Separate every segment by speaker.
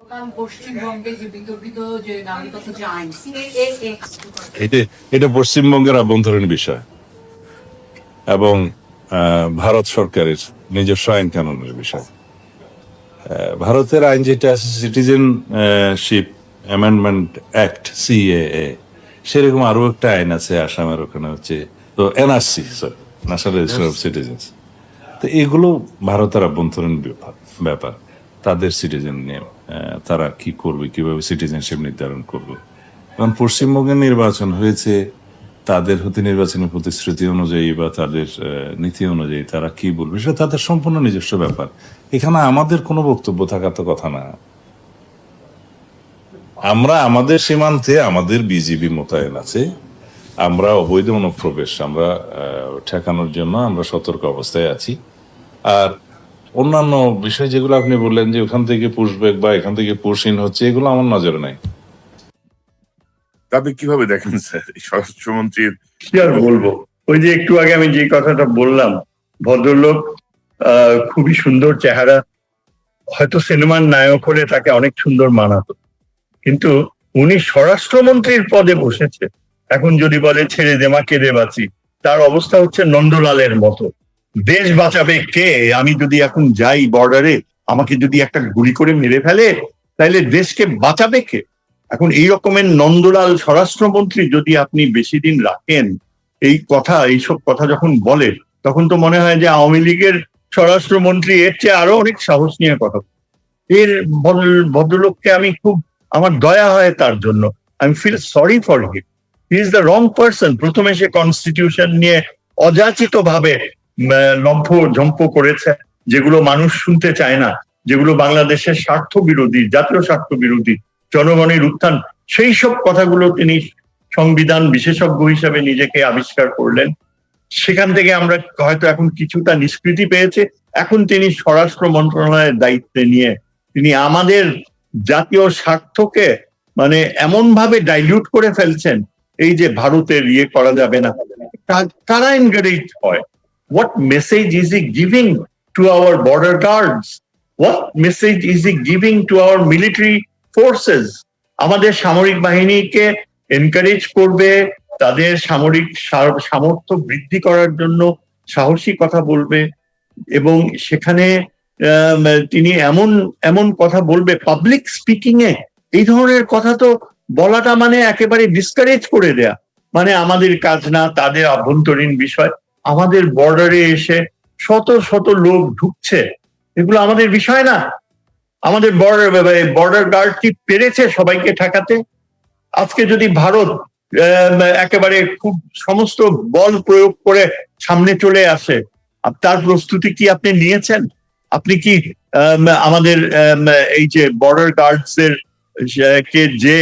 Speaker 1: পশ্চিমবঙ্গে যে বিতর্কিত যে নাগরিকত্ব যে আইন সিএএ,
Speaker 2: এটা পশ্চিমবঙ্গের আভ্যন্তরীণ বিষয় এবং ভারত সরকারের নিজস্ব আইন কানুনের বিষয়। ভারতের আইন যেটা আছে সিটিজেনশিপ অ্যামেন্ডমেন্ট অ্যাক্ট সিএএ, সেরকম আরো একটা আইন আছে আসামের ওখানে হচ্ছে তো NRC, national register of citizens. তো এগুলো ভারতের আভ্যন্তরীণ ব্যাপার, তাদের সিটিজেন নিয়ে তারা কি করবে, কিভাবে সিটিজেনশিপ নির্ধারণ করবে। কারণ পশ্চিমবঙ্গের নির্বাচন হয়েছে তাদের হতে নির্বাচনের প্রতিশ্রুতি অনুযায়ী বা তাদের নীতি অনুযায়ী তারা কি বলবে সেটা তাদের সম্পূর্ণ নিজস্ব ব্যাপার। এখানে আমাদের কোনো বক্তব্য থাকার তো কথা না। আমরা আমাদের সীমান্তে আমাদের বিজিবি মোতায়েন আছে, আমরা অবৈধ অনুপ্রবেশ আমরা ঠেকানোর জন্য আমরা সতর্ক অবস্থায় আছি। আর অন্যান্য বিষয় যেগুলো আপনি বললেন যে ওখান থেকে পুশব্যাক বা এখান থেকে পুশ ইন হচ্ছে, এগুলো আমার নজরে নাই।
Speaker 3: তবে কিভাবে দেখেন স্যার স্বরাষ্ট্রমন্ত্রীর?
Speaker 4: কি আর বলবো, ওই যে একটু আগে আমি যে কথাটা বললাম, ভদ্রলোক খুবই সুন্দর চেহারা, হয়তো সিনেমার নায়ক হলে তাকে অনেক সুন্দর মানাতো, কিন্তু উনি স্বরাষ্ট্রমন্ত্রীর পদে বসেছে। এখন যদি বলে ছেড়ে দে মা কেঁদে বাঁচি, তার অবস্থা হচ্ছে নন্দলালের মতো। দেশ বাঁচাবে কে? আমি যদি এখন যাই বর্ডারে, আমাকে যদি একটা গুলি করে মেরে ফেলে, তাহলে দেশকে বাঁচাবে কে? এখন এই রকমের নন্দলাল স্বরাষ্ট্রমন্ত্রী যদি আপনি বেশি দিন রাখেন, এইসব কথা যখন বলে, তখন তো মনে হয় যে আওয়ামী লীগের স্বরাষ্ট্রমন্ত্রী এর চেয়ে আরো অনেক সাহস নিয়ে কথা। এর ভদ্রলোককে আমি আমার দয়া হয় তার জন্য। আমি feel sorry for him, he is the wrong person. প্রথমে সে কনস্টিটিউশন নিয়ে অযাচিত ভাবে ঝম্প করেছে, যেগুলো মানুষ শুনতে চায় না, যেগুলো বাংলাদেশের স্বার্থ বিরোধী, জাতীয় স্বার্থ বিরোধী, জনগণের উত্থান, সেই সব কথাগুলো তিনি সংবিধান বিশেষজ্ঞ হিসেবে নিজেকে আবিষ্কার করলেন। সেখান থেকে আমরা হয়তো এখন কিছুটা নিষ্কৃতি পেয়েছে। এখন তিনি স্বরাষ্ট্র মন্ত্রণালয়ের দায়িত্বে নিয়ে তিনি আমাদের জাতীয় স্বার্থকে এমন ভাবে ডাইলিউট করে ফেলছেন, এই যে ভারতের করা যাবে না, কারা এনকারেজ হয়? What message is he giving to our border guards? What message is he giving to our military forces? আমাদের সামরিক বাহিনীকে এনকারেজ করবে, তাদের সামরিক সামর্থ্য বৃদ্ধি করার জন্য সাহসী কথা বলবে, এবং সেখানে তিনি এমন এমন কথা বলবে পাবলিক স্পিকিং এ। এই ধরনের কথা তো বলাটা একেবারে ডিসকারেজ করে দেয়া, আমাদের কাজ না, তাদের আভ্যন্তরীণ বিষয়। আমাদের বর্ডারে এসে শত শত লোক ঢুকছে, এগুলো আমাদের বিষয় না? আমাদের বর্ডার গার্ড কি পেরেছে সবাইকে ঠেকাতে? আজকে যদি ভারত একেবারে খুব সমস্ত বল প্রয়োগ করে সামনে চলে আসে, তার প্রস্তুতি কি আপনি নিয়েছেন? আপনি কি আমাদের এই যে বর্ডার গার্ডস এর কে যে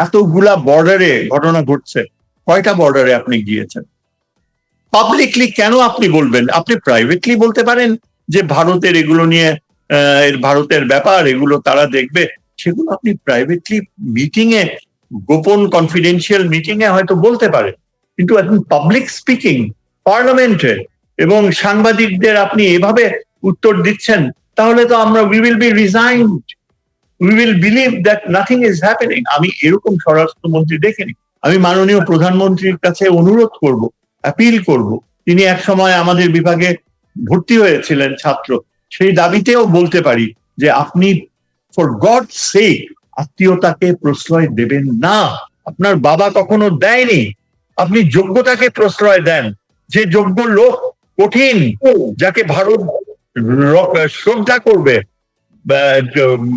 Speaker 4: এতগুলা বর্ডারে ঘটনা ঘটছে, কয়টা বর্ডারে আপনি গিয়েছেন? পাবলিকলি কেন আপনি বলবেন? আপনি প্রাইভেটলি বলতে পারেন যে ভারতের এগুলো নিয়ে ভারতের ব্যাপার, এগুলো তারা দেখবে। সেগুলো আপনি প্রাইভেটলি মিটিং এ, গোপন কনফিডেন্সিয়াল মিটিং এ হয়তো বলতে পারেন, কিন্তু এখন পাবলিক স্পিকিং পার্লামেন্টে এবং সাংবাদিকদের আপনি এভাবে উত্তর দিচ্ছেন, তাহলে তো আমরা we will be resigned, we will believe that nothing is happening. আমি এরকম স্বরাষ্ট্রমন্ত্রী দেখিনি। আমি মাননীয় প্রধানমন্ত্রীর কাছে অনুরোধ করব, অ্যাপিল করব, তিনি এক সময় আমাদের বিভাগে ভর্তি হয়েছিলেন ছাত্র, সেই দাবিতেও বলতে পারি যে আপনি ফর গড সেক আত্মীয়তাকে প্রশ্রয় দেবেন না। আপনার বাবা কখনো দেয়নি, আপনি যোগ্যতাকে প্রশ্রয় দেন। যে যোগ্য লোক, কঠিন, যাকে ভারত শ্রদ্ধা করবে,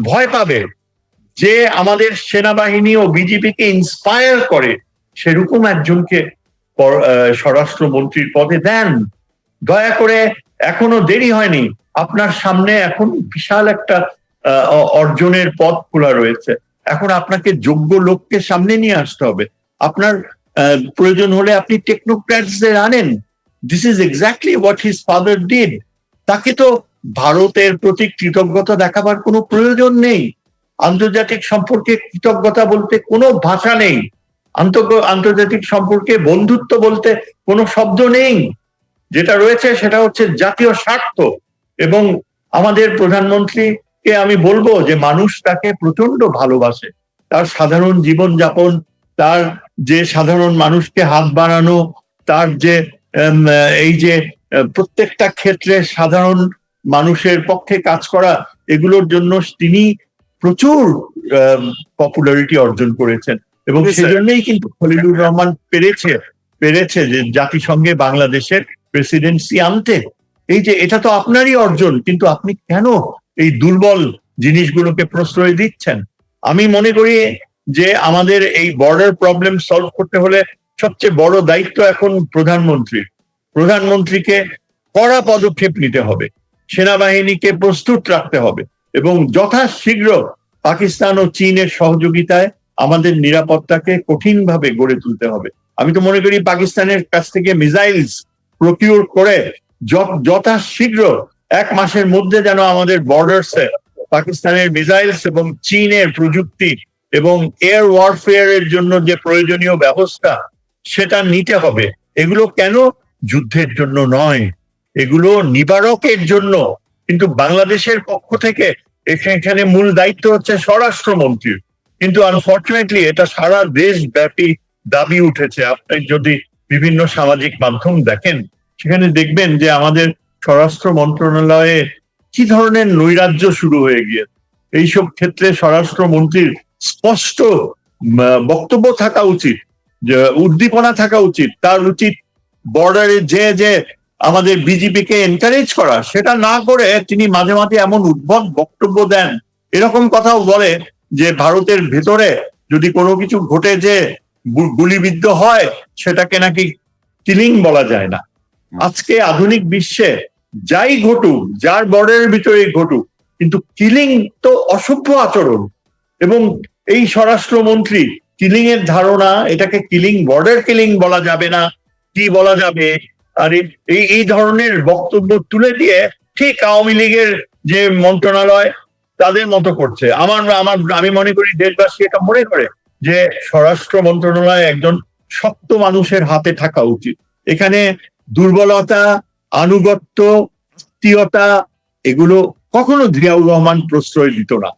Speaker 4: ভয় পাবে, যে আমাদের সেনাবাহিনী ও বিজেপিকে ইন্সপায়ার করে, সেরকম একজনকে স্বরাষ্ট্রমন্ত্রীর পদে দেন দয়া করে। এখনো দেরি হয়নি, আপনার সামনে এখন বিশাল একটা অর্জনের পথ খোলা রয়েছে। এখন আপনাকে যোগ্য লোককে সামনে নিয়ে আসতে হবে। আপনার প্রয়োজন হলে আপনি টেকনোক্র্যাটসদের আনেন। This is exactly what his father did. তাকে তো ভারতের প্রতি কৃতজ্ঞতা দেখাবার কোনো প্রয়োজন নেই। আন্তর্জাতিক সম্পর্কে কৃতজ্ঞতা বলতে কোনো ভাষা নেই, আন্তর্জাতিক সম্পর্কে বন্ধুত্ব বলতে কোনো শব্দ নেই। যেটা রয়েছে সেটা হচ্ছে জাতীয় স্বার্থ। এবং আমাদের প্রধানমন্ত্রী কে আমি বলবো যে মানুষ তাকে প্রচন্ড ভালোবাসে, তার সাধারণ জীবনযাপন, তার যে সাধারণ মানুষকে হাত বাড়ানো, তার যে এই যে প্রত্যেকটা ক্ষেত্রে সাধারণ মানুষের পক্ষে কাজ করা, এগুলোর জন্য তিনি প্রচুর পপুলারিটি অর্জন করেছেন। এবং সেজন্যই কিন্তু খলিলুর রহমান পেরেছে যে জাতিসংঘে বাংলাদেশের প্রেসিডেন্সি আনতে। এই যে এটা তো আপনারই অর্জন, কিন্তু আপনি কেন এই দুর্বল জিনিসগুলোকে প্রশ্রয় দিচ্ছেন? আমি মনে করি যে আমাদের এই বর্ডার প্রবলেম সলভ করতে হলে সবচেয়ে বড় দায়িত্ব এখন প্রধানমন্ত্রীকে কড়া পদক্ষেপ নিতে হবে, সেনাবাহিনীকে প্রস্তুত রাখতে হবে এবং যথাশীঘ্র পাকিস্তান ও চীনের সহযোগিতায় আমাদের নিরাপত্তাকে কঠিনভাবে গড়ে তুলতে হবে। আমি তো মনে করি পাকিস্তানের কাছ থেকে মিসাইলস প্রকিউর করে যথাশীঘ্র 1 মাসের মধ্যে যেন আমাদের বর্ডার্সে পাকিস্তানের মিসাইলস এবং চীনের প্রযুক্তি এবং এয়ার ওয়ারফেয়ারের জন্য যে প্রয়োজনীয় ব্যবস্থা সেটা নিতে হবে। এগুলো কেন? যুদ্ধের জন্য নয়, এগুলো নিবারকের জন্য। কিন্তু বাংলাদেশের পক্ষ থেকে এখানে মূল দায়িত্ব হচ্ছে স্বরাষ্ট্রমন্ত্রীর, কিন্তু আনফর্চুনেটলি এটা সারা দেশব্যাপী দাবি উঠেছে। আপনি যদি বিভিন্ন সামাজিক মাধ্যম দেখেন, সেখানে দেখবেন যে আমাদের স্বরাষ্ট্র মন্ত্রণালয়ে কি ধরনের নৈরাজ্য শুরু হয়ে গিয়েছে। এইসব ক্ষেত্রে স্বরাষ্ট্রমন্ত্রীর স্পষ্ট বক্তব্য থাকা উচিত, যে উদ্দীপনা থাকা উচিত। তার উচিত বর্ডারে যে আমাদের বিজেপিকে এনকারেজ করা, সেটা না করে তিনি মাঝে মাঝে এমন উদ্ভট বক্তব্য দেন, এরকম কথাও বলে যে ভারতের ভেতরে যদি কোনো কিছু ঘটে যে গুলিবিদ্ধ হয়, সেটাকে নাকি কিলিং বলা যায় না। আজকে আধুনিক বিশ্বে যাই ঘটুক, যার বর্ডারের ভিতরে ঘটুক, কিন্তু কিলিং তো অসভ্য আচরণ। এবং এই স্বরাষ্ট্রমন্ত্রী কিলিং এর ধারণা, এটাকে কিলিং, বর্ডার কিলিং বলা যাবে না, কি বলা যাবে, আর এই ধরনের বক্তব্য তুলে দিয়ে ঠিক আওয়ামী লীগের যে মন্ত্রণালয় তাদের মতো করছে। আমি মনে করি দেশবাসী এটা মনে করে যে স্বরাষ্ট্র মন্ত্রণালয় একজন শক্ত মানুষের হাতে থাকা উচিত। এখানে দুর্বলতা, আনুগত্য, আত্মীয়তা, এগুলো কখনো জিয়াউর রহমান প্রশ্রয় দিত না।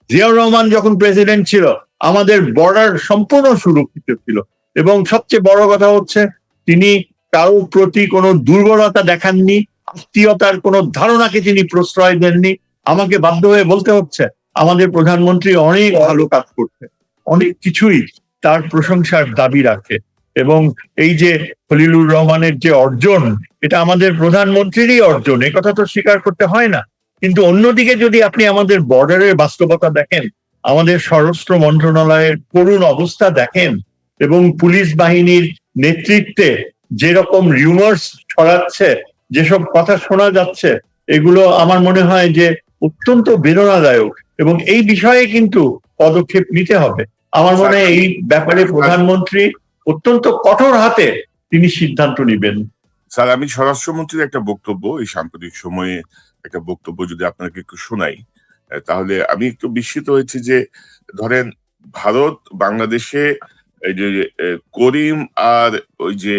Speaker 4: জিয়াউর রহমান যখন প্রেসিডেন্ট ছিল, আমাদের বর্ডার সম্পূর্ণ সুরক্ষিত ছিল, এবং সবচেয়ে বড় কথা হচ্ছে তিনি কারোর প্রতি কোনো দুর্বলতা দেখাননি, আত্মীয়তার কোনো ধারণাকে তিনি প্রশ্রয় দেননি। আমাকে বাধ্য হয়ে বলতে হচ্ছে আমাদের প্রধানমন্ত্রী অনেক ভালো কাজ করছে, অনেক কিছুই তার প্রশংসার দাবি রাখে। এবং এই যে খলিলুর রহমানের যে অর্জন, এটা আমাদের প্রধানমন্ত্রীরই অর্জন, এ কথা তো স্বীকার করতে হয় না। কিন্তু অন্যদিকে যদি আপনি আমাদের বর্ডারের বাস্তবতা দেখেন, আমাদের স্বরাষ্ট্র মন্ত্রণালয়ের করুণ অবস্থা দেখেন, এবং পুলিশ বাহিনীর নেতৃত্বে যেরকম রিউমার্স ছড়াচ্ছে, যেসব কথা শোনা যাচ্ছে, এগুলো আমার মনে হয় যে অত্যন্ত বেদনাদায়ক, এবং এই বিষয়ে কিন্তু পদক্ষেপ নিতে হবে। আমার মনে হয় এই ব্যাপারে প্রধানমন্ত্রী অত্যন্ত কঠোর হাতে তিনি সিদ্ধান্ত নেবেন।
Speaker 3: স্যার, আমি স্বরাষ্ট্রমন্ত্রীর একটা বক্তব্য, এই সাম্প্রতিক সময়ে একটা বক্তব্য যদি আপনাকে একটু শোনাই, তাহলে আমি একটু বিস্মিত হয়েছি যে ধরেন ভারত বাংলাদেশে এই যে করিম আর ওই যে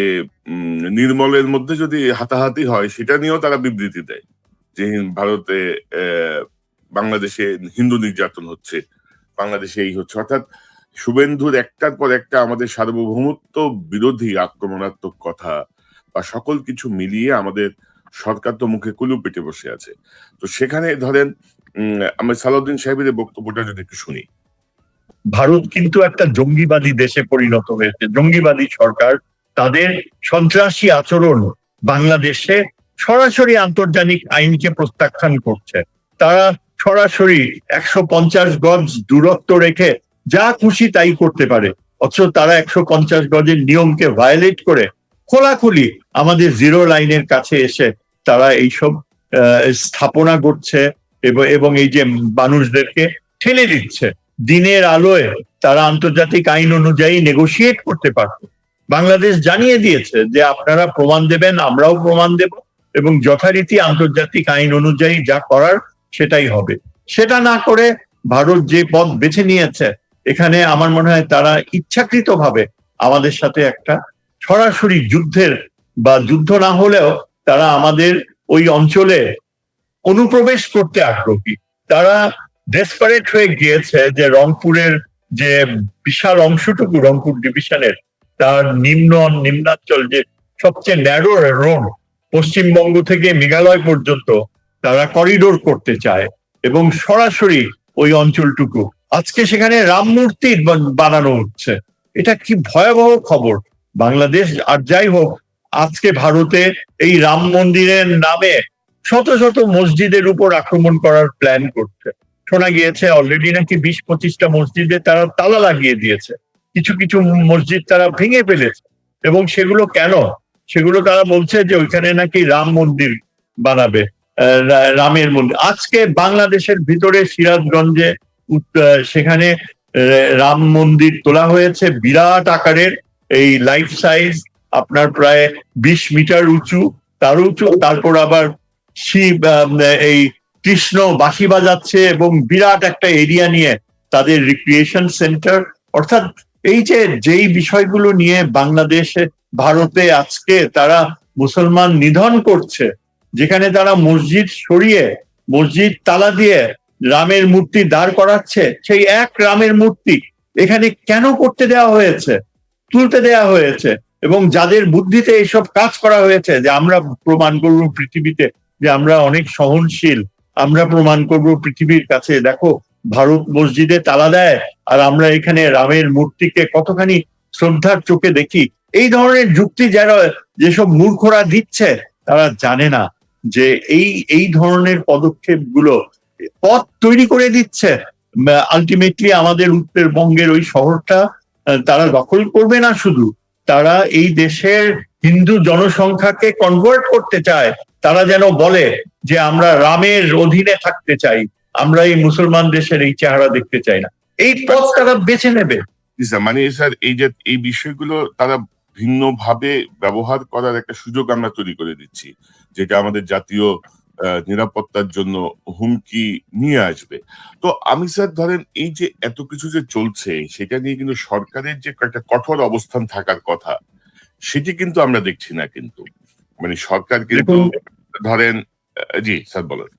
Speaker 3: নির্মলের মধ্যে যদি হাতাহাতি হয়, সেটা নিয়েও তারা বিবৃতি দেয় যে ভারতে বাংলাদেশে হিন্দু নির্যাতন হচ্ছে, বাংলাদেশে এই হচ্ছে। অর্থাৎ শুভেন্দুর একটার পর একটা আমাদের সার্বভৌমত্ব বিরোধী আক্রমণাত্মক কথা বা সকল কিছু মিলিয়ে আমাদের সরকার তো মুখে কুলু পেটে বসে আছে। তো সেখানে ধরেন আমি সালাউদ্দিন সাহেবের বক্তব্যটা যদি একটু শুনি।
Speaker 4: ভারত কিন্তু একটা জঙ্গিবাদী দেশে পরিণত হয়েছে, জঙ্গিবাদী সরকার। তাদের সন্ত্রাসী আচরণ বাংলাদেশে সরাসরি আন্তর্জাতিক আইনকে প্রত্যাখ্যান করছে। তারা সরাসরি 150 গজ দূরত্ব রেখে যা খুশি তাই করতে পারে, অথচ তারা 150 গজের নিয়মকে ভায়োলেট করে খোলাখুলি আমাদের জিরো লাইনের কাছে এসে তারা এইসব স্থাপনা করছে এবং এই যে মানুষদেরকে ঠেলে দিচ্ছে। দিনের আলোয় তারা আন্তর্জাতিক আইন অনুযায়ী নেগোশিয়েট করতে পারত। বাংলাদেশ জানিয়ে দিয়েছে যে আপনারা প্রমাণ দেবেন, আমরাও প্রমাণ দেব, এবং যথারীতি আন্তর্জাতিক আইন অনুযায়ী যা করার সেটাই হবে। সেটা না করে ভারত যে পথ বেছে নিয়েছে, এখানে আমার মনে হয় তারা ইচ্ছাকৃতভাবে আমাদের সাথে একটা সরাসরি যুদ্ধের, বা যুদ্ধ না হলেও তারা আমাদের ওই অঞ্চলে অনুপ্রবেশ করতে আগ্রহী। তারা ডেসপারেট হয়ে গিয়েছে যে রংপুরের যে বিশাল অংশটুকু রংপুর ডিভিশনের তার নিম্নাঞ্চল যে সবচেয়ে ন্যারো রোড পশ্চিমবঙ্গ থেকে মেঘালয় পর্যন্ত তারা করিডোর করতে চায় এবং সরাসরি ওই অঞ্চলটুকু আজকে সেখানে রাম মূর্তি বানানো হচ্ছে। এটা কি ভয়াবহ খবর। বাংলাদেশ আর যাই হোক, আজকে ভারতে এই রাম মন্দিরের নামে শত শত মসজিদের উপর আক্রমণ করার প্ল্যান করছে। শোনা গিয়েছে অলরেডি নাকি 20-25টা মসজিদে তারা তালা লাগিয়ে দিয়েছে, কিছু কিছু মসজিদ তারা ভেঙে ফেলেছে। এবং সেগুলো কেন? সেগুলো তারা বলছে যে ওইখানে নাকি রাম মন্দির বানাবে, রামের মন্দির। আজকে বাংলাদেশের ভিতরে সিরাজগঞ্জে সেখানে রাম মন্দির তোলা হয়েছে, বিরাট আকারের, এই লাইফ সাইজ, আপনার প্রায় 20 মিটার উঁচু, তার উঁচু। তারপর আবার শিব এই কৃষ্ণ বাঁশি বাজাচ্ছে এবং বিরাট একটা এরিয়া নিয়ে তাদের রিক্রিয়েশন সেন্টার। অর্থাৎ এই যে যেই বিষয়গুলো নিয়ে বাংলাদেশে ভারতে আজকে তারা মুসলমান নিধন করছে, যেখানে তারা মসজিদ সরিয়ে মসজিদ তালা দিয়ে রামের মূর্তি দাঁড় করাচ্ছে, সেই এক রামের মূর্তি এখানে কেন করতে দেওয়া হয়েছে, তুলতে দেওয়া হয়েছে? এবং যাদের বুদ্ধিতে এইসব কাজ করা হয়েছে যে আমরা প্রমাণ করবো পৃথিবীতে যে আমরা অনেক সহনশীল, আমরা প্রমাণ করব পৃথিবীর কাছে, দেখো ভারত মসজিদে তালা দেয় আর আমরা এখানে রামের মূর্তিকে কতখানি শ্রদ্ধার চোখে দেখি। এই ধরনের যুক্তি যারা যেসব মূর্খরা দিচ্ছে তারা জানে না যে এই ধরনের পদক্ষেপগুলো পথ তৈরি করে দিচ্ছে। আলটিমেটলি আমাদের উত্তরবঙ্গের ওই শহরটা তারা দখল করবে না, শুধু তারা এই দেশের হিন্দু জনসংখ্যাকে কনভার্ট করতে চায়। তারা যেন বলে যে আমরা রামের অধীনে থাকতে চাই, আমরা এই মুসলমান দেশের এই চেহারা দেখতে চাই না। এই পথ তারা বেছে নেবে।
Speaker 3: মানে স্যার এই যে এই বিষয়গুলো তারা ভিন্নভাবে ব্যবহার করার একটা সুযোগ আমরা তৈরি করে দিচ্ছি, যেটা আমাদের জাতীয় নিরাপত্তার জন্য হুমকি নিয়ে আসবে। তো আমি স্যার ধরেন এই যে এত কিছু যে চলছে সেটা নিয়ে কিন্তু সরকারের যে একটা কঠোর অবস্থান থাকার কথা সেটি কিন্তু আমরা দেখছি না। কিন্তু মানে সরকার কিন্তু ধরেন, জি স্যার বলেন।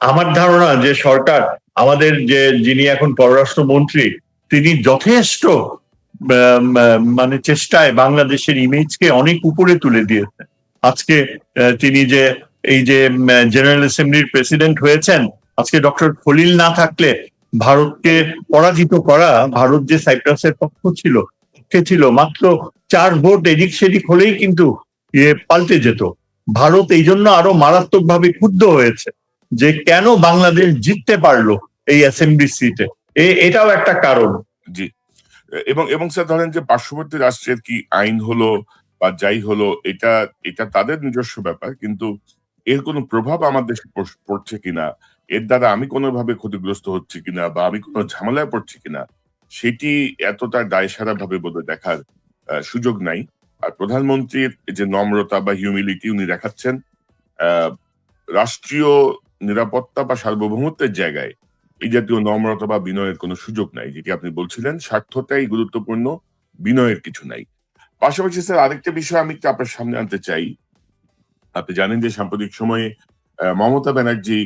Speaker 4: আমার ধারণা যে সরকার, আমাদের যে যিনি এখন পররাষ্ট্রমন্ত্রী, তিনি যথেষ্ট মানে চেষ্টায় বাংলাদেশের ইমেজকে অনেক উপরে তুলে দিয়েছে। আজকে তিনি যে এই যে জেনারেল অ্যাসেম্বলির প্রেসিডেন্ট হয়েছেন, আজকে ডক্টর খলিল না থাকলে ভারতকে পরাজিত করা, ভারত যে সাইপ্রাসের পক্ষ ছিল মাত্র 4 ভোট এদিক সেদিক হলেই কিন্তু পাল্টে যেত। ভারত এই জন্য আরো মারাত্মকভাবে ক্ষুব্ধ হয়েছে যে কেন বাংলাদেশ জিততে পারলো এই অ্যাসেম্বলি সিটে, এটাও একটা কারণ।
Speaker 3: জি, এবং স্যার ধরেন যে পার্শ্ববর্তী রাষ্ট্রের কি আইন হলো বা যাই হলো, এটা তাদের নিজস্ব ব্যাপার, কিন্তু এর কোনো প্রভাব আমার দেশে পড়ছে কিনা, এর দ্বারা আমি কোনোভাবে ক্ষতিগ্রস্ত হচ্ছি কিনা বা আমি কোনো ঝামেলায় পড়ছি কিনা, সেটি এতটা দায়সারা ভাবে বোধ দেখার সুযোগ নাই। আর প্রধানমন্ত্রীর যে নম্রতা বা হিউমিলিটি উনি দেখাচ্ছেন, রাষ্ট্রীয় নিরাপত্তা বা সার্বভৌমত্বের জায়গায় এই জাতীয় নম্রতা বা বিনয়ের কোনো সুযোগ নাই। যেটি আপনি বলছিলেন, স্বার্থটাই গুরুত্বপূর্ণ, বিনয়ের কিছু নাই। পাশাপাশি স্যার আরেকটা বিষয় আমি একটু আপনার সামনে আনতে চাই। আপনি জানেন যে সাম্প্রতিক সময়ে মমতা ব্যানার্জি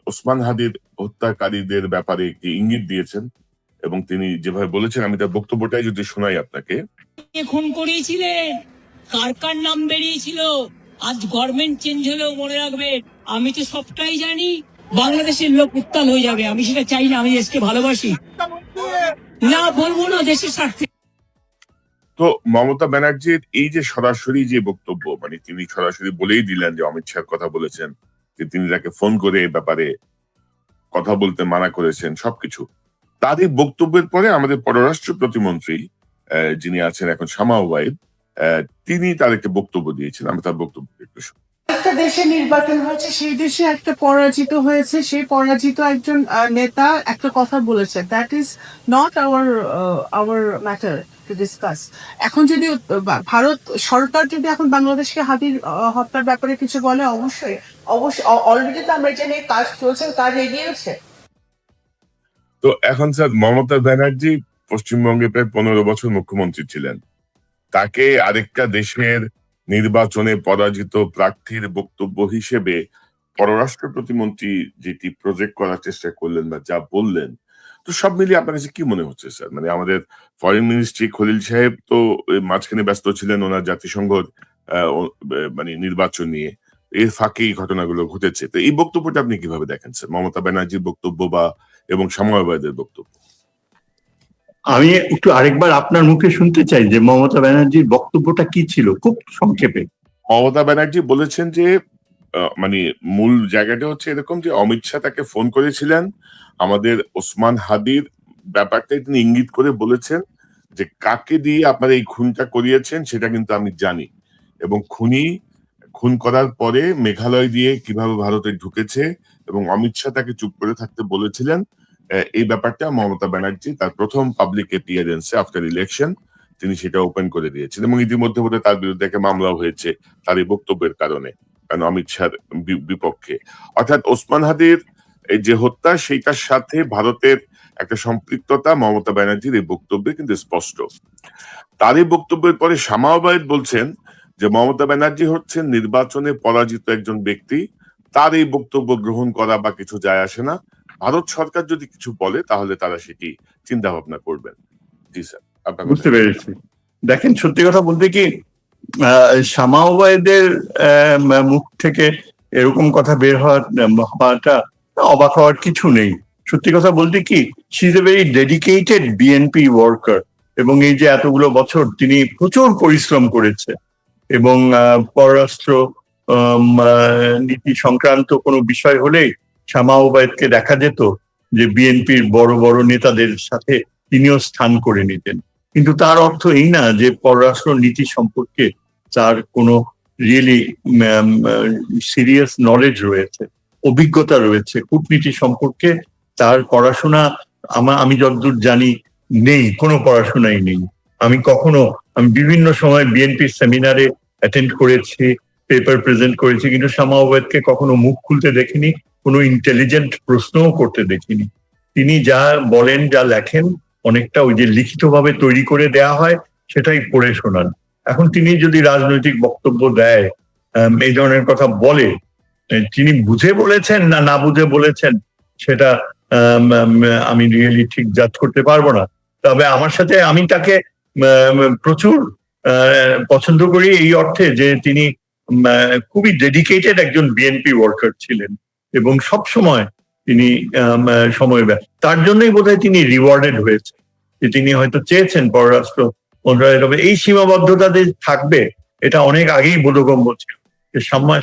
Speaker 3: ওসমান হাদির হত্যাকারীদের ব্যাপারে একটি ইঙ্গিত দিয়েছেন এবং তিনি যেভাবে বলেছেন, আমি তার বক্তব্যটাই যদি শোনাই আপনাকে।
Speaker 5: খুন করিয়েছিলেন, কার কার নাম বেরিয়েছিল, আজ গভর্নমেন্ট চেঞ্জ হলেও মনে রাখবে আমি তো সবটাই জানি। বাংলাদেশের লোক উত্তাল হয়ে যাবে, আমি সেটা চাই না। আমি দেশকে ভালোবাসি, না বলবো না দেশের স্বার্থে।
Speaker 3: তো মমতা ব্যানার্জির এই যে সরাসরি যে বক্তব্য, মানে তিনি সরাসরি বলেই দিলেন যে অমিত শাহর কথা বলেছেন, যে তিনি তাকে ফোন করে এই ব্যাপারে কথা বলতে মানা করেছেন, সবকিছু তার এই বক্তব্যের পরে আমাদের পররাষ্ট্র প্রতিমন্ত্রী যিনি আছেন এখন শামা ওয়াহিদ, তিনি তার একটা বক্তব্য দিয়েছেন। আমি তার বক্তব্য একটু শুনি।
Speaker 6: একটা দেশে নির্বাচন হয়েছে, সেই দেশে একটা পরাজিত হয়েছে, সেই পরাজিত একজন নেতা একটা কথা বলেছে, that is not our matter to discuss. এখন যদি ভারত সরকার যদি এখন বাংলাদেশকে হাদির হত্যার ব্যাপারে কিছু বলে, অবশ্যই অলরেডি তো আমরা জানি কাজ চলছে, কাজ এগিয়েছে।
Speaker 3: তো এখন স্যার মমতা ব্যানার্জি পশ্চিমবঙ্গে প্রায় 15 বছর মুখ্যমন্ত্রী ছিলেন, তাকে আরেকটা দেশের নির্বাচনে পরাজিত প্রার্থীর বক্তব্য হিসেবে পররাষ্ট্র প্রতিমন্ত্রী যেটি প্রজেক্ট করার চেষ্টা করলেন বা যা বললেন, তো সব মিলিয়ে আপনার কাছে কি মনে হচ্ছে স্যার? মানে আমাদের ফরেন মিনিস্ট্রি খলিল সাহেব তো মাঝখানে ব্যস্ত ছিলেন ওনার জাতিসংঘ মানে নির্বাচন নিয়ে। এর ফাঁকে এই ঘটনাগুলো ঘটেছে। তো এই বক্তব্যটা আপনি কিভাবে দেখেন স্যার? মমতা ব্যানার্জির বক্তব্য বা এবং সাময়িকবাদীদের বক্তব্য?
Speaker 4: আমি একটু আরেকবার আপনার মুখে শুনতে চাই যে মমতা ব্যানার্জির বক্তব্যটা কি ছিল, খুব সংক্ষেপে।
Speaker 3: মমতা ব্যানার্জি বলেছেন যে মানে মূল জায়গাটা হচ্ছে এরকম যে অমিত শাহ তাকে ফোন করেছিলেন। আমাদের ওসমান হাদির ব্যাপারটা তিনি ইঙ্গিত করে বলেছেন যে কাকে দিয়ে আপনারা এই খুনটা করিয়েছেন সেটা কিন্তু আমি জানি। এবং খুন করার পরে মেঘালয় দিয়ে কিভাবে ভারতে ঢুকেছে এবং অমিত শাহ তাকে চুপ করে থাকতে বলেছিলেন। এই ব্যাপারটা মমতা ব্যানার্জি তার প্রথম পাবলিক অ্যাপিয়ারেন্সে আফটার ইলেকশন তিনি সেটা ওপেন করে দিয়েছেন এবং ইতিমধ্যে বোধহয় তার বিরুদ্ধে একটা মামলাও হয়েছে তার এই বক্তব্যের কারণে, কারণ অমিত শাহর বিপক্ষে। অর্থাৎ ওসমান হাদির এই যে হত্যা সেইটার সাথে ভারতের একটা সম্পৃক্ততা মমতা ব্যানার্জির এই বক্তব্যে কিন্তু স্পষ্ট। তার এই বক্তব্যের পরে শামা ওবায়েদ বলছেন যে মমতা ব্যানার্জি হচ্ছেন নির্বাচনে পরাজিত একজন ব্যক্তি, তার এই বক্তব্য গ্রহণ করা বা কিছু যায় আসে না। ভারত সরকার যদি কিছু বলে তাহলে তারা সেটি চিন্তা ভাবনা করবেন। জি স্যার, আপনার
Speaker 4: বুঝতে পেরেছি। দেখেন, সত্যি কথা বলতে কি, শামা ওবায়েদের মুখ থেকে এরকম কথা বের হওয়াটা অবাক হওয়ার কিছু নেই। সত্যি কথা বলতে কি, she is a very dedicated BNP worker, এবং এই যে এতগুলো বছর তিনি প্রচুর পরিশ্রম করেছে এবং পররাষ্ট্র নীতি সংক্রান্ত কোনো বিষয় হলেই শামা ওবায়েদকে দেখা যেত যে বিএনপির বড় বড় নেতাদের সাথে তিনিও স্থান করে নিতেন। কিন্তু তার অর্থ এই না যে পররাষ্ট্র নীতি সম্পর্কে তার কোনো রিয়েলি সিরিয়াস নলেজ রয়েছে, অভিজ্ঞতা রয়েছে। কূটনীতি সম্পর্কে তার পড়াশোনা আমি যতদূর জানি নেই, কোনো পড়াশোনাই নেই। আমি বিভিন্ন সময় বিএনপির সেমিনারে অ্যাটেন্ড করেছি, পেপার প্রেজেন্ট করেছি, কিন্তু শামা ওবায়েদকে কখনো মুখ খুলতে দেখিনি, কোনো ইন্টেলিজেন্ট প্রশ্নও করতে দেখিনি। তিনি যা বলেন, যা লেখেন, অনেকটা ওই যে লিখিতভাবে তৈরি করে দেয়া হয় সেটাই পড়ে শোনান। এখন তিনি যদি রাজনৈতিক বক্তব্য দেয়, এই ধরনের কথা বলে, তিনি বুঝে বলেছেন না না বুঝে বলেছেন সেটা আমি রিয়েলি ঠিক জাজ করতে পারবো না। তবে আমি তাকে প্রচুর পছন্দ করি এই অর্থে যে তিনি খুবই ডেডিকেটেড একজন বিএনপি ওয়ার্কার ছিলেন এবং সব সময় তিনি সময় তার জন্যই বোধহয় তিনি রিওয়ার্ডেড হয়েছে, যে তিনি হয়তো চেয়েছেন পররাষ্ট্র মন্ত্রণালয়, তবে এই সীমাবদ্ধতা যে থাকবে এটা অনেক আগেই বোধগম্য ছিল।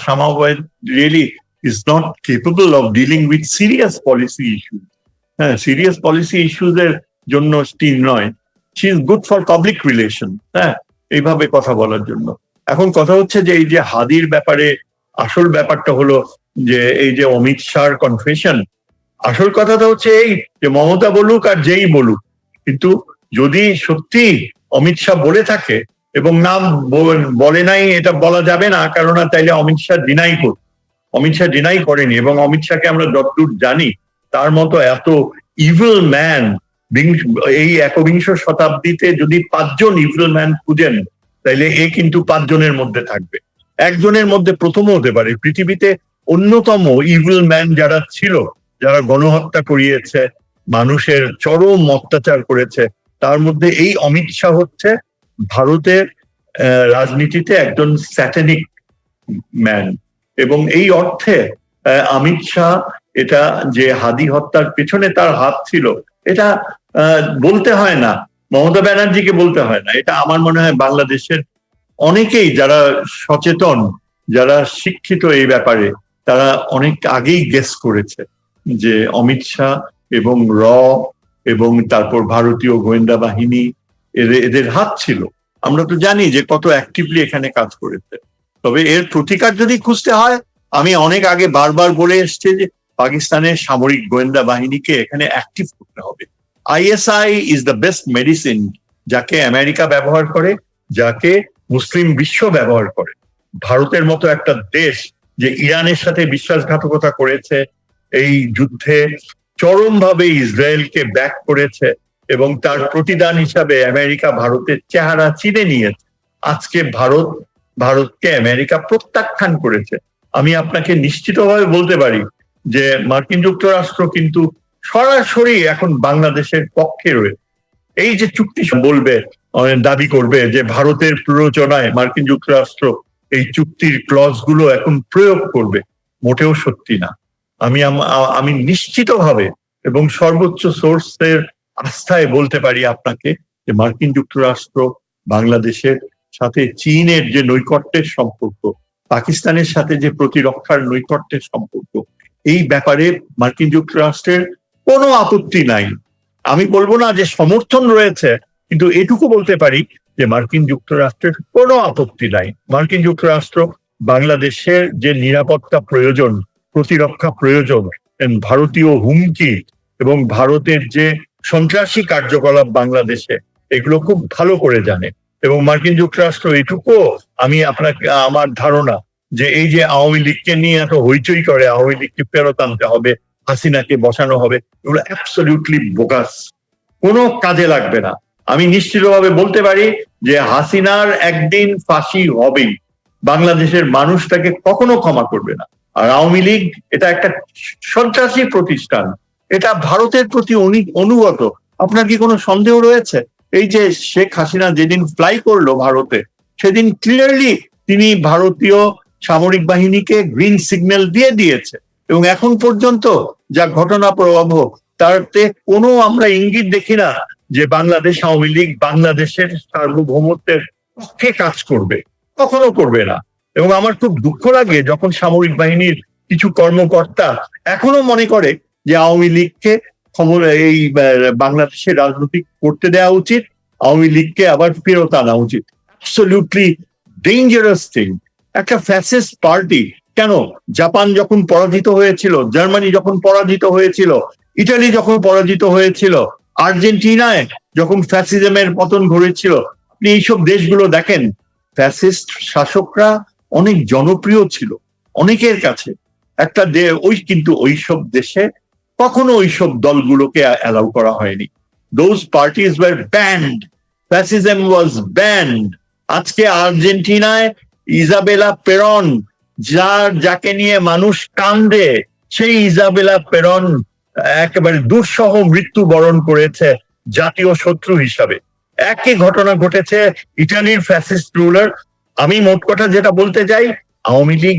Speaker 4: Shama Obaid really is not capable of dealing with serious policy issues. হ্যাঁ, সিরিয়াস পলিসি ইস্যুজ এর জন্য টিম নয়, she is good for public relation. হ্যাঁ, এইভাবে কথা বলার জন্য। এখন কথা হচ্ছে যে এই যে হাদির ব্যাপারে আসল ব্যাপারটা হলো যে এই যে অমিত শাহর কনফেশন, আসল কথাটা হচ্ছে এই যে মমতা বলুক আর যেই বলুক, কিন্তু যদি সত্যি অমিত শাহ বলে থাকে এবং না বলে নাই এটা বলা যাবে না, কারণ তাইলে অমিত শাহ ডিনাই করেনি। এবং অমিত শাহকে আমরা যতদূর জানি তার মতো এত ইভিল ম্যান এই একবিংশ শতাব্দীতে যদি 5 জন ইভিল ম্যান খুঁজেন তাইলে এ কিন্তু 5 জনের মধ্যে থাকবে, একজনের মধ্যে প্রথমও হতে পারে। পৃথিবীতে অন্যতম ইভিল ম্যান যারা ছিল, যারা গণহত্যা করিয়েছে, মানুষের চরম অত্যাচার করেছে, তার মধ্যে এই অমিত শাহ হচ্ছে ভারতের রাজনীতিতে একজন স্যাটানিক ম্যান। এবং এই অর্থে অমিত শাহ এটা যে হাদি হত্যার পেছনে তার হাত ছিল, এটা বলতে হয় না, মমতা ব্যানার্জিকে বলতে হয় না, এটা আমার মনে হয় বাংলাদেশের অনেকেই যারা সচেতন, যারা শিক্ষিত এই ব্যাপারে, তারা অনেক আগেই গেস করেছে যে অমিত শাহ এবং এবং তারপর ভারতীয় গোয়েন্দা বাহিনী এদের হাত ছিল। আমরা তো জানি যে কত অ্যাক্টিভলি এখানে কাজ করেছে। তবে এর প্রতিকার যদি খুঁজতে হয়, আমি অনেক আগে বারবার বলে এসছি যে পাকিস্তানের সামরিক গোয়েন্দা বাহিনীকে এখানে অ্যাক্টিভ করতে হবে। ISI is the best medicine, যাকে আমেরিকা ব্যবহার করে, যাকে মুসলিম বিশ্ব ব্যবহার করে। ভারতের মতো একটা দেশ যে ইরানের সাথে বিশ্বাসঘাতকতা করেছে, এই যুদ্ধে চরমভাবে ইসরায়েলকে ব্যাক করেছে এবং তার প্রতিদান হিসাবে আমেরিকা ভারতের চেহারা চিনে নিয়েছে। আজকে ভারতকে আমেরিকা প্রত্যাখ্যান করেছে। আমি আপনাকে নিশ্চিতভাবে বলতে পারি যে মার্কিন যুক্তরাষ্ট্র কিন্তু সরাসরি এখন বাংলাদেশের পক্ষে রয়েছে। এই যে চুক্তি বলবে, দাবি করবে যে ভারতের প্ররোচনায় মার্কিন যুক্তরাষ্ট্র এই চুক্তির ক্লজ গুলো এখন প্রয়োগ করবে, মোটেও সত্যি না। আমি নিশ্চিতভাবে এবং সর্বোচ্চ সোর্সের আস্থায় বলতে পারি আপনাকে যে মার্কিন যুক্তরাষ্ট্র বাংলাদেশের সাথে চীনের যে নৈকট্যের সম্পর্ক, পাকিস্তানের সাথে যে প্রতিরক্ষার নৈকট্যের সম্পর্ক, এই ব্যাপারে মার্কিন যুক্তরাষ্ট্রের কোনো আপত্তি নাই। আমি বলবো না যে সমর্থন রয়েছে, কিন্তু এটুকু বলতে পারি যে মার্কিন যুক্তরাষ্ট্রের কোনো আপত্তি নাই। মার্কিন যুক্তরাষ্ট্র বাংলাদেশের যে নিরাপত্তা প্রয়োজন, প্রতিরক্ষা প্রয়োজন, ভারতীয় হুমকি এবং ভারতের যে সন্ত্রাসী কার্যকলাপ বাংলাদেশে, এগুলো খুব ভালো করে জানে। এবং মার্কিন যুক্তরাষ্ট্র এটুকু, আমি আপনাকে, আমার ধারণা যে এই যে আওয়ামী লীগকে নিয়ে এত হইচই করে, আওয়ামী লীগকে ফেরত আনতে হবে, হাসিনাকে বসানো হবে, এগুলো অ্যাবসলিউটলি বোগাস, কোনো কাজে লাগবে না। আমি নিশ্চিতভাবে বলতে পারি যে হাসিনার একদিন ফাঁসি হবেই, বাংলাদেশের মানুষ তাকে কখনো ক্ষমা করবে না। আর আওয়ামী লীগ এটা একটা সন্ত্রাসী প্রতিষ্ঠান, এটা ভারতের প্রতি অনুগত। আপনার কি কোনো সন্দেহ রয়েছে? এই যে শেখ হাসিনা যেদিন ফ্লাই করলো ভারতে, সেদিন ক্লিয়ারলি তিনি ভারতীয় সামরিক বাহিনীকে গ্রিন সিগন্যাল দিয়ে দিয়েছে, এবং এখন পর্যন্ত যা ঘটনা প্রবাহ, তাতে কোনো আমরা ইঙ্গিত দেখি না যে বাংলাদেশ আওয়ামী লীগ বাংলাদেশের সার্বভৌমত্বের পক্ষে কাজ করবে, কখনো করবে না। এবং আমার খুব দুঃখ লাগে যখন সামরিক বাহিনীর কিছু কর্মকর্তা এখনো মনে করে যে আওয়ামী লীগকে এই বাংলাদেশে রাজনীতি করতে দেওয়া উচিত, আওয়ামী লীগকে আবার ফেরত আনা উচিত। Absolutely dangerous thing. একটা ফ্যাসিস্ট পার্টি, কেন জাপান যখন পরাজিত হয়েছিল, জার্মানি যখন পরাজিত হয়েছিল, ইটালি যখন পরাজিত হয়েছিল, আর্জেন্টিনায় যখন ফ্যাসিজমের পতন ঘটেছিল, আপনি এইসব দেশগুলো দেখেন, ফ্যাসিস্ট শাসকরা অনেক জনপ্রিয় ছিল অনেকের কাছে। কিন্তু ওইসব দেশে কখনো ওইসব দলগুলোকে অ্যালাউ করা হয়নি। Those parties were banned. Fascism was banned. আজকে আর্জেন্টিনায় ইজাবেলা পেরন, যাকে নিয়ে মানুষ কান্দে, সেই ইজাবেলা পেরন একেবারে দুঃসহ মৃত্যুবরণ করেছে জাতীয় শত্রু হিসাবে। একই ঘটনা ঘটেছে ইটালির ফ্যাসিস্ট রুলার। আমি মোট কথা যেটা বলতে চাই, Awami League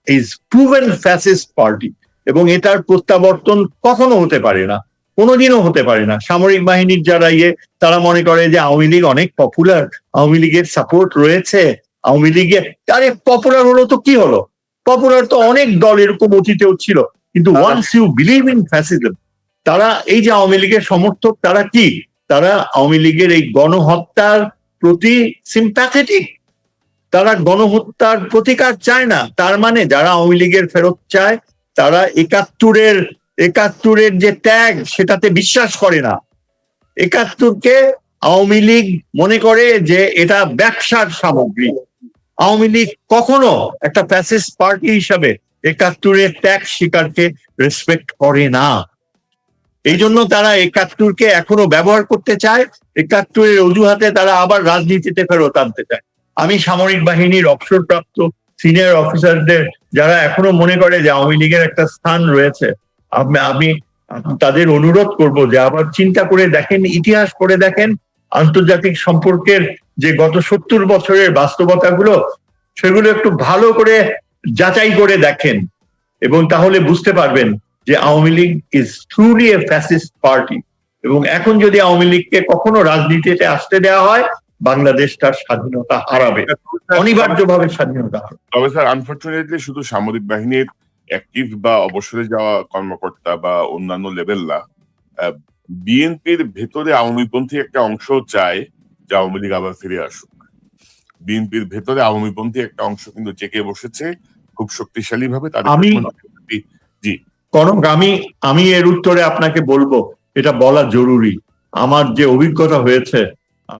Speaker 4: is proven fascist party, এবং এটার প্রত্যাবর্তন কখনো হতে পারে না, কোনোদিনও হতে পারে না। সামরিক বাহিনীর যারা তারা মনে করে যে আওয়ামী লীগ অনেক পপুলার, আওয়ামী লীগের সাপোর্ট রয়েছে, আওয়ামী লীগের, আরে পপুলার হলো তো কি হলো? পপুলার তো অনেক দল এরকম অতীতেও ছিল, কিন্তু once you believe in fascism, তারা এই যে আওয়ামী লীগের সমর্থক, তারা কি, তারা আওয়ামী লীগের এই গণহত্যার প্রতি সিম্প্যাথেটিক, তারা গণহত্যার প্রতিকার চায় না। তার মানে যারা আওয়ামী লীগের ফেরত চায়, তারা একাত্তরের যে ত্যাগ, সেটাতে বিশ্বাস করে না। একাত্তরকে আওয়ামী লীগ মনে করে যে এটা ব্যবসার সামগ্রী। আওয়ামী লীগ কখনো একটা ফ্যাসিস্ট পার্টি হিসাবে একাত্তরের ত্যাগ স্বীকারকে রেসপেক্ট করে না। এই জন্য তারা একাত্তরকে এখনো ব্যবহার করতে চায়, একাত্তরের অজুহাতে তারা আবার রাজনীতিতে ফেরত আনতে চায়। আমি সামরিক বাহিনীর অবসরপ্রাপ্ত সিনিয়র অফিসারদের যারা এখনো মনে করে যে আওয়ামী লীগের একটা স্থান রয়েছে, আমি তাদের অনুরোধ করব যে আবার চিন্তা করে দেখেন, ইতিহাস করে দেখেন, আন্তর্জাতিক সম্পর্কের যে গত 70 বছরের বাস্তবতাগুলো, সেগুলো একটু ভালো করে যাচাই করে দেখেন, এবং তাহলে বুঝতে পারবেন যে Awami League is truly A fascist party. এবং এখন যদি আওয়ামী লীগকে কখনো রাজনীতিতে আসতে দেওয়া হয়, বাংলাদেশ তার স্বাধীনতা হারাবে, অনিবার্যভাবে স্বাধীনতা হারাবে।
Speaker 3: তবে স্যার, আনফরচুনেটলি শুধু সামরিক বাহিনীর অ্যাক্টিভ বা অবসরে যাওয়া কর্মকর্তা বা অন্যান্য লেভেল না, বিএনপির ভেতরে আওয়ামীপন্থী একটা অংশ চায় যে আওয়ামী লীগ আবার ফিরে আসুক। বিএনপির ভেতরে আওয়ামীপন্থী একটা অংশ কিন্তু জেগে বসেছে খুব শক্তিশালী ভাবে। জি
Speaker 4: কনক, আমি এর উত্তরে আপনাকে বলবো, এটা বলা জরুরি। আমার যে অভিজ্ঞতা হয়েছে